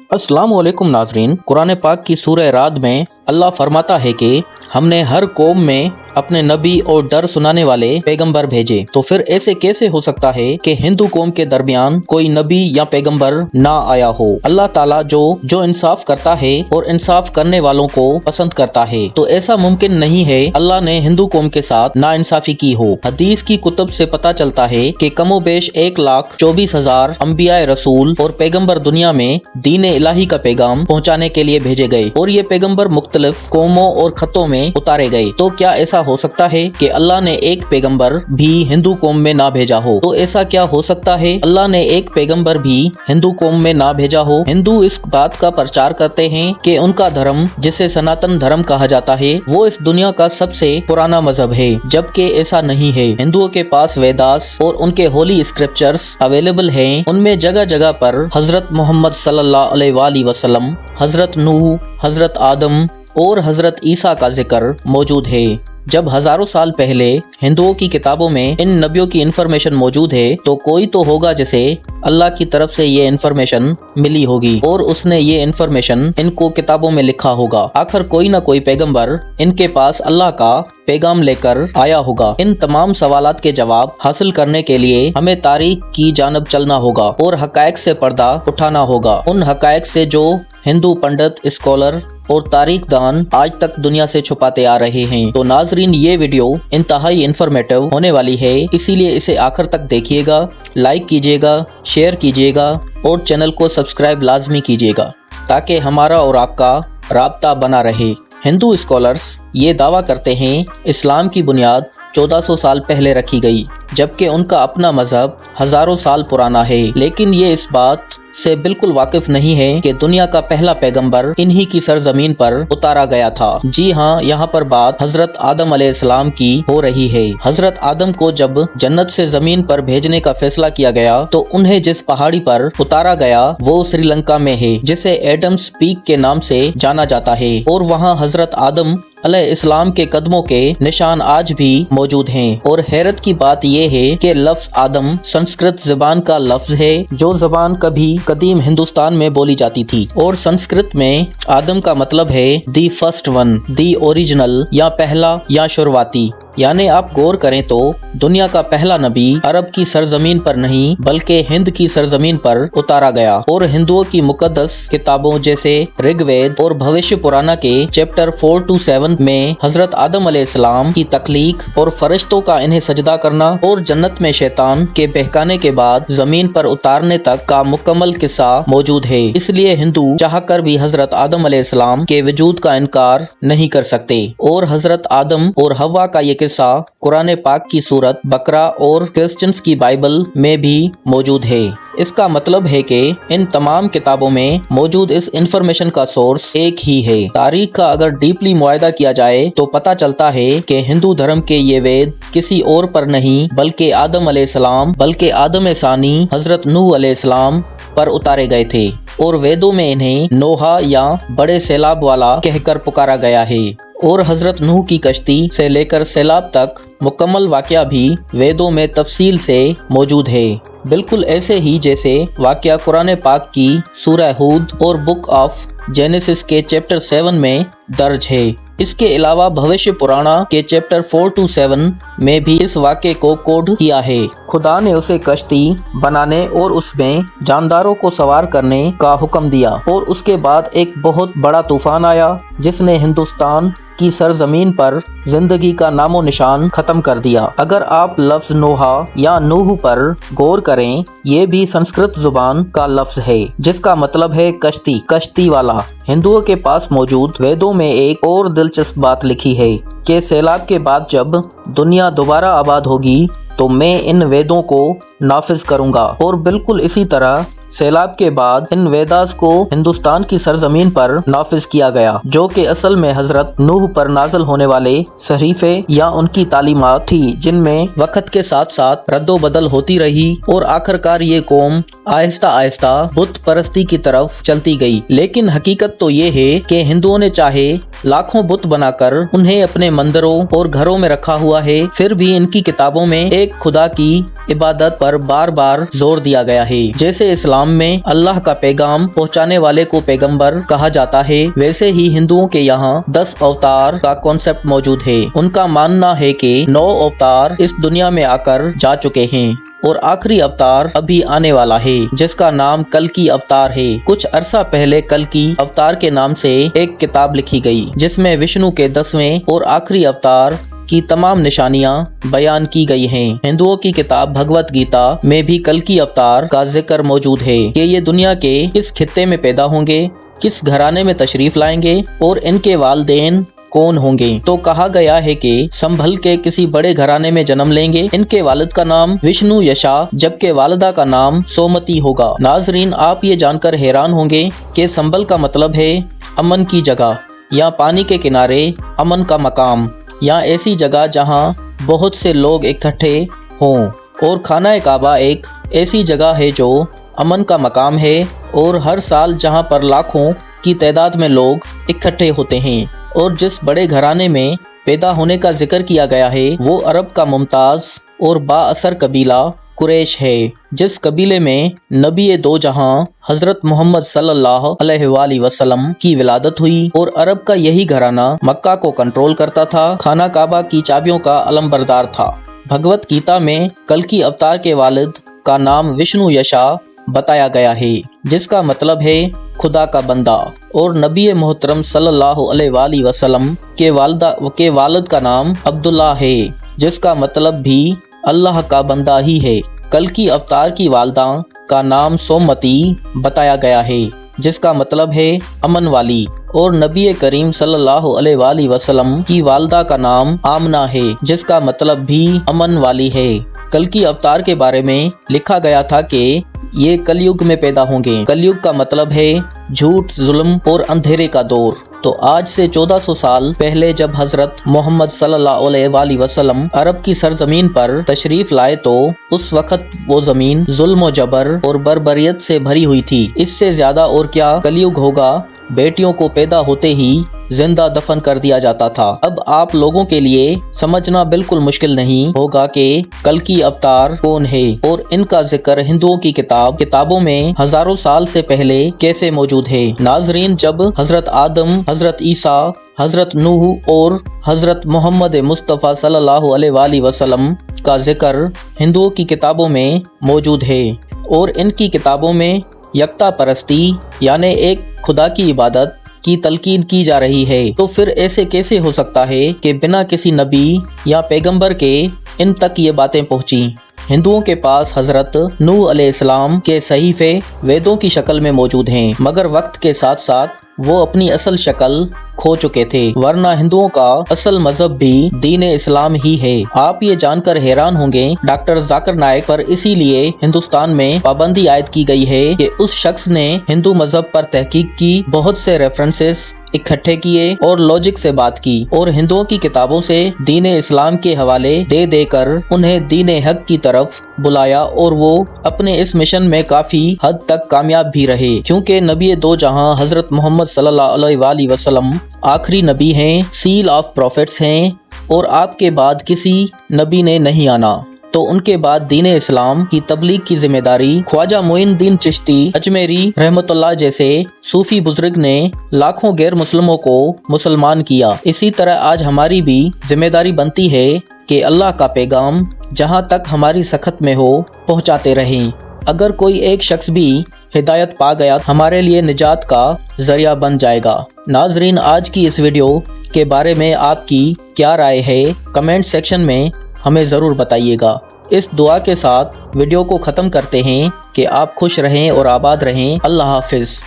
अस्सलाम वालेकुम नाजरीन। कुरान पाक की सूरह राद में अल्लाह फरमाता है कि हमने हर कौम में अपने नबी और डर सुनाने वाले पैगंबर भेजे। तो फिर ऐसे कैसे हो सकता है कि हिंदू कौम के दरमियान कोई नबी या पैगंबर ना आया हो? अल्लाह ताला जो इंसाफ करता है और इंसाफ करने वालों को पसंद करता है, तो ऐसा मुमकिन नहीं है अल्लाह ने हिंदू कौम के साथ नाइंसाफी की हो। हदीस की कुतुब से पता चलता है कि कमोबेश 1,24,000 अंबिया रसूल और पैगंबर दुनिया में दीन इलाही का पैगाम पहुँचाने के लिए भेजे गए और ये पैगंबर मुख्तलिफ कौमों और खतों में उतारे गए। तो क्या ऐसा हो सकता है कि अल्लाह ने एक पैगंबर भी हिंदू कौम में ना भेजा हो? तो ऐसा क्या हो सकता है अल्लाह ने एक पैगंबर भी हिंदू कौम में ना भेजा हो? हिंदू इस बात का प्रचार करते हैं कि उनका धर्म, जिसे सनातन धर्म कहा जाता है, वो इस दुनिया का सबसे पुराना मजहब है, जबकि ऐसा नहीं है। हिंदुओं के पास वेदास और उनके होली स्क्रिप्चर्स अवेलेबल हैं। उनमें जगह जगह पर हजरत मोहम्मद सल्लल्लाहु अलैहि वसल्लम, हजरत नूह, हजरत आदम और हजरत ईसा का जिक्र मौजूद है। जब हजारों साल पहले हिंदुओं की किताबों में इन नबियों की इन्फॉर्मेशन मौजूद है, तो कोई तो होगा जिसे अल्लाह की तरफ से ये इन्फॉर्मेशन मिली होगी और उसने ये इन्फॉर्मेशन इनको किताबों में लिखा होगा। आखिर कोई ना कोई पैगंबर इनके पास अल्लाह का पैगाम लेकर आया होगा। इन तमाम सवालात के जवाब हासिल करने के लिए हमें तारीख की जानब चलना होगा और हकायक से पर्दा उठाना होगा, उन हकायक से जो हिंदू पंडित, स्कॉलर और तारीखदान आज तक दुनिया से छुपाते आ रहे हैं। तो नाजरीन, ये वीडियो इंतहाई इंफॉर्मेटिव होने वाली है, इसीलिए इसे आखिर तक देखिएगा, लाइक कीजिएगा, शेयर कीजिएगा और चैनल को सब्सक्राइब लाजमी कीजिएगा ताकि हमारा और आपका राब्ता बना रहे। हिंदू स्कॉलर्स ये दावा करते हैं इस्लाम की बुनियाद 1400 साल पहले रखी गई, जबकि उनका अपना मजहब हजारों साल पुराना है। लेकिन ये इस बात से बिल्कुल वाकिफ नहीं है कि दुनिया का पहला पैगंबर इन्हीं की सरजमीन पर उतारा गया था। जी हाँ, यहाँ पर बात हजरत आदम अलैहिस्सलाम की हो रही है। हजरत आदम को जब जन्नत से जमीन पर भेजने का फैसला किया गया, तो उन्हें जिस पहाड़ी पर उतारा गया वो श्रीलंका में है, जिसे एडम्स पीक के नाम से जाना जाता है, और वहाँ हजरत आदम अलैहिस्सलाम के कदमों के निशान आज भी मौजूद हैं। और हैरत की बात यह है कि लफ्ज आदम संस्कृत ज़बान का लफ्ज है, जो ज़बान कभी कदीम हिंदुस्तान में बोली जाती थी, और संस्कृत में आदम का मतलब है the first one, the original, या पहला या शुरुआती। यानी आप गौर करें तो दुनिया का पहला नबी अरब की सरजमीन पर नहीं बल्कि हिंद की सरजमीन पर उतारा गया। और हिंदुओं की मुकद्दस किताबों जैसे ऋग्वेद और भविष्य पुराना के चैप्टर 4 to 7 में हजरत आदम अलैहिस्सलाम की तख्लीक और फरिश्तों का इन्हें सजदा करना और जन्नत में शैतान के बहकाने के बाद जमीन पर उतारने तक का मुकम्मल किस्सा मौजूद है। इसलिए हिंदू चाहकर भी हजरत आदम अलैहिस्सलाम के वजूद का इनकार नहीं कर सकते। और हजरत आदम और हव्वा का ये किस्सा कुरान पाक की सूरत बकरा और क्रिश्चियंस की बाइबल में भी मौजूद है। इसका मतलब है कि इन तमाम किताबों में मौजूद इस इंफॉर्मेशन का सोर्स एक ही है। तारीख का अगर डीपली मुआयदा किया जाए तो पता चलता है कि हिंदू धर्म के ये वेद किसी और पर नहीं बल्कि आदम अलैहिस्सलाम, बल्कि आदम सानी हजरत नूह अलैहिस्सलाम पर उतारे गए थे, और वेदों में इन्हें नोहा या बड़े सैलाब वाला कहकर पुकारा गया है। और हजरत नूह की कश्ती से लेकर सैलाब तक मुकम्मल वाक़या भी वेदों में तफसील से मौजूद है, बिल्कुल ऐसे ही जैसे वाक़या कुरान पाक की सूरह हूद और बुक ऑफ जेनेसिस के चैप्टर 7 में दर्ज है। इसके अलावा भविष्य पुराना के चैप्टर 4 to 7 में भी इस वाक़े को कोड किया है। खुदा ने उसे कश्ती बनाने और उसमें जानदारों को सवार करने का हुक्म दिया, और उसके बाद एक बहुत बड़ा तूफान आया जिसने हिंदुस्तान की सरजमीन पर जिंदगी का नामो निशान खत्म कर दिया। अगर आप लफ्ज नोहा या नूह पर गौर करें, ये भी संस्कृत जुबान का लफ्ज है जिसका मतलब है कश्ती, कश्ती वाला। हिंदुओं के पास मौजूद वेदों में एक और दिलचस्प बात लिखी है कि सैलाब के बाद जब दुनिया दोबारा आबाद होगी तो मैं इन वेदों को नाफिज करूंगा। और बिल्कुल इसी तरह सैलाब के बाद इन वेदास को हिंदुस्तान की सरजमीन पर नाफिज किया गया, जो कि असल में हजरत नूह पर नाजल होने वाले सहीफे या उनकी तालीमात थी, जिनमें वक्त के साथ साथ रद्दो बदल होती रही और आखिरकार ये कौम आहिस्ता आहिस्ता बुत परस्ती की तरफ चलती गई। लेकिन हकीकत तो ये है कि हिंदुओं ने चाहे लाखों बुत बनाकर उन्हें अपने मंदिरों और घरों में रखा हुआ है। फिर भी इनकी किताबों में एक खुदा की इबादत पर बार बार जोर दिया गया है। जैसे इस्लाम में अल्लाह का पैगाम पहुंचाने वाले को पैगंबर कहा जाता है, वैसे ही हिंदुओं के यहाँ 10 अवतार का कॉन्सेप्ट मौजूद है। उनका मानना है कि 9 अवतार इस दुनिया में आकर जा चुके हैं और आखिरी अवतार अभी आने वाला है, जिसका नाम कल्कि अवतार है। कुछ अरसा पहले कल्कि अवतार के नाम से एक किताब लिखी गई, जिसमें विष्णु के 10वें और आखिरी अवतार की तमाम निशानियां बयान की गई हैं। हिंदुओं की किताब भगवत गीता में भी कल्कि अवतार का जिक्र मौजूद है कि ये दुनिया के किस खित्ते में पैदा होंगे, किस घराने में तशरीफ लाएंगे और इनके वालिदैन कौन होंगे। तो कहा गया है कि संभल के किसी बड़े घराने में जन्म लेंगे। इनके वालिद का नाम विष्णु यशा जबकि वालिदा का नाम सोमती होगा। नाजरीन, आप ये जानकर हैरान होंगे कि संभल का मतलब है अमन की जगह या पानी के किनारे अमन का मकाम या ऐसी जगह जहां बहुत से लोग इकट्ठे हों, और खाना काबा एक ऐसी जगह है जो अमन का मकाम है और हर साल जहां पर लाखों की तादाद में लोग इकट्ठे होते हैं। और जिस बड़े घराने में पैदा होने का जिक्र किया गया है वो अरब का मुमताज़ और बाअसर कबीला कुरैश है, जिस कबीले में नबी दो जहां हजरत मोहम्मद सल्लल्लाहु अलैहि वसल्लम की विलादत हुई। और अरब का यही घराना मक्का को कंट्रोल करता था, खाना काबा की चाबियों का अलमबरदार था। भगवत गीता में कल्कि अवतार के वालिद का नाम विष्णु यशा बताया गया है, जिसका मतलब है खुदा का बंदा। और नबी मोहतरम सल्लल्लाहु अलैहि वसल्लम के वालिद का नाम अब्दुल्ला है, जिसका मतलब भी अल्लाह का बंदा ही है। कल्कि अवतार की वालदा का नाम सोमती बताया गया है, जिसका मतलब है अमन वाली। और नबी करीम सल्लल्लाहु अलैहि वसल्लम की वालदा का नाम आमना है, जिसका मतलब भी अमन वाली है। कल्कि अवतार के बारे में लिखा गया था कि ये कलयुग में पैदा होंगे। कलयुग का मतलब है झूठ, जुल्म और अंधेरे का दौर। तो आज से 1400 साल पहले जब हजरत मोहम्मद सल्लल्लाहु अलैहि वसल्लम अरब की सरजमीन पर तशरीफ लाए तो उस वक्त वो जमीन जुल्म और जबर और बर्बरियत से भरी हुई थी। इससे ज्यादा और क्या कलयुग होगा। बेटियों को पैदा होते ही जिंदा दफन कर दिया जाता था। अब आप लोगों के लिए समझना बिल्कुल मुश्किल नहीं होगा कि कल्कि अवतार कौन है और इनका जिक्र हिंदुओं की किताबों में हजारों साल से पहले कैसे मौजूद है। नाजरीन, जब हजरत आदम, हजरत ईसा, हजरत नूह और हजरत मोहम्मद मुस्तफ़ा सल्लल्लाहु अलैहि वसल्लम का जिक्र हिंदुओं की किताबों में मौजूद है और इनकी किताबों में यकता परस्ती यानी एक खुदा की इबादत की तलकीन की जा रही है, तो फिर ऐसे कैसे हो सकता है कि बिना किसी नबी या पैगंबर के इन तक ये बातें पहुंची। हिंदुओं के पास हजरत नूह अलैहिस्सलाम के सहीफे वेदों की शक्ल में मौजूद हैं, मगर वक्त के साथ साथ वो अपनी असल शक्ल खो चुके थे, वरना हिंदुओं का असल मजहब भी दीन इस्लाम ही है। आप ये जानकर हैरान होंगे डॉक्टर जाकिर नाइक पर इसीलिए हिंदुस्तान में पाबंदी आयद की गई है कि उस शख्स ने हिंदू मजहब पर तहकीक की, बहुत से रेफरेंसेस इकट्ठे किए और लॉजिक से बात की और हिंदुओं की किताबों से दीन इस्लाम के हवाले दे देकर उन्हें दीन हक की तरफ बुलाया और वो अपने इस मिशन में काफी हद तक कामयाब भी रहे, क्योंकि नबी दो जहां हजरत मोहम्मद सल्लल्लाहु अलैहि वसल्लम आखिरी नबी हैं, सील ऑफ प्रॉफिट्स हैं और आपके बाद किसी नबी ने नहीं आना। तो उनके बाद दीन इस्लाम की तबलीग की जिम्मेदारी ख्वाजा मोइनुद्दीन चिश्ती अजमेरी रहमतुल्लाह जैसे सूफी बुजुर्ग ने लाखों गैर मुस्लिमों को मुसलमान किया। इसी तरह आज हमारी भी जिम्मेदारी बनती है कि अल्लाह का पैगाम जहां तक हमारी सखत में हो पहुंचाते रहें। अगर कोई एक शख्स भी हिदायत पा गया हमारे लिए निजात का जरिया बन जाएगा। नाजरीन, आज की इस वीडियो के बारे में आपकी क्या राय है कमेंट सेक्शन में हमें ज़रूर बताइएगा। इस दुआ के साथ वीडियो को ख़त्म करते हैं कि आप खुश रहें और आबाद रहें। अल्लाह हाफिज़।